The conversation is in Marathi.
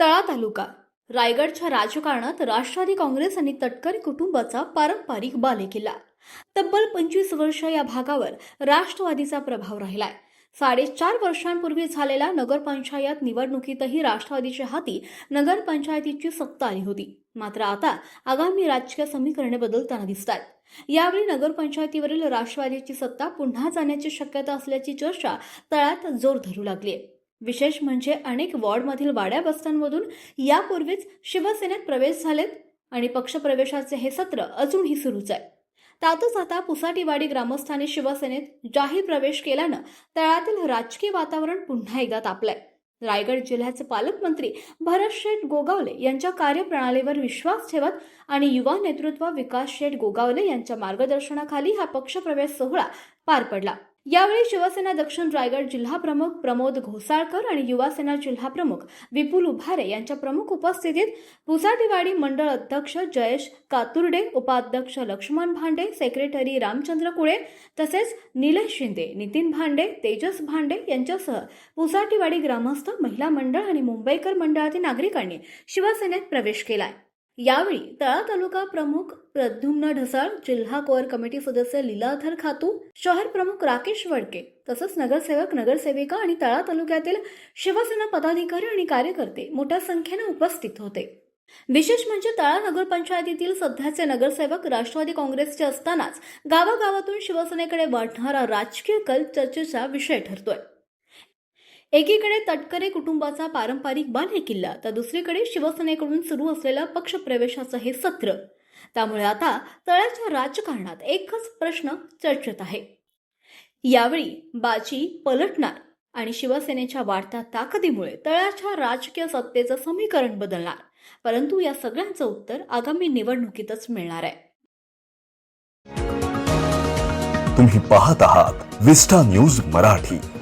तळा तालुका रायगडच्या राजकारणात राष्ट्रवादी काँग्रेस आणि तटकरे कुटुंबाचा पारंपरिक बालेकिल्ला. तब्बल 25 वर्ष या भागावर राष्ट्रवादीचा प्रभाव राहिलाय. 4.5 वर्षांपूर्वी झालेल्या नगरपंचायत निवडणुकीतही राष्ट्रवादीच्या हाती नगरपंचायतीची सत्ता आली होती. मात्र आता आगामी राजकीय समीकरणे बदलताना दिसतात. यावेळी नगरपंचायतीवरील राष्ट्रवादीची सत्ता पुन्हा जाण्याची शक्यता असल्याची चर्चा तळात जोर धरू लागली आहे. विशेष म्हणजे अनेक वॉर्डमधील वाड्या बस्त्यांमधून यापूर्वीच शिवसेनेत प्रवेश झालेत आणि पक्षप्रवेशाचे हे सत्र अजूनही सुरूच आहे. त्यातच आता पुसाटीवाडी ग्रामस्थांनी शिवसेनेत जाहीर प्रवेश केल्यानं तळातील राजकीय वातावरण पुन्हा एकदा तापलंय. रायगड जिल्ह्याचे पालकमंत्री भरत शेठ गोगावले यांच्या कार्यप्रणालीवर विश्वास ठेवत आणि युवा नेतृत्व विकास शेठ गोगावले यांच्या मार्गदर्शनाखाली हा पक्षप्रवेश सोहळा पार पडला. यावेळी शिवसेना दक्षिण रायगड जिल्हा प्रमुख प्रमोद घोसाळकर आणि युवा सेना जिल्हा प्रमुख विपुल उभारे यांच्या प्रमुख उपस्थितीत पुसाटीवाडी मंडळ अध्यक्ष जयेश कातुर्डे, उपाध्यक्ष लक्ष्मण भांडे, सेक्रेटरी रामचंद्र कुळे तसेच निलेश शिंदे, नितीन भांडे, तेजस भांडे यांच्यासह पुसाटीवाडी ग्रामस्थ, महिला मंडळ आणि मुंबईकर मंडळातील नागरिकांनी शिवसेनेत प्रवेश केलाय. यावेळी तळा तालुका प्रमुख प्रद्युम्न ढसाळ, जिल्हा कोअर कमिटी सदस्य लीलाधर खातू, शहर प्रमुख राकेश वडके तसंच नगरसेवक, नगरसेविका आणि तळा तालुक्यातील शिवसेना पदाधिकारी आणि कार्यकर्ते मोठ्या संख्येने उपस्थित होते. विशेष म्हणजे तळा नगरपंचायतीतील सध्याचे नगरसेवक राष्ट्रवादी काँग्रेसचे असतानाच गावागावातून शिवसेनेकडे वाढणारा राजकीय कल चर्चेचा विषय ठरतोय. एकीकडे तटकरे कुटुंबाचा पारंपरिक बालेकिल्ला तर दुसरीकडे शिवसेनेकडून सुरू असलेल्या पक्षप्रवेशाचं हे सत्र. त्यामुळे आता तळाच्या राजकारणात एकच प्रश्न चर्चेत आहे. यावेळी बाजी पलटणार आणि शिवसेनेच्या वाढत्या ताकदीमुळे तळाच्या राजकीय सत्तेचं समीकरण बदलणार. परंतु या सगळ्यांचं उत्तर आगामी निवडणुकीतच मिळणार आहे. तुम्ही पाहत आहात विस्टा न्यूज मराठी.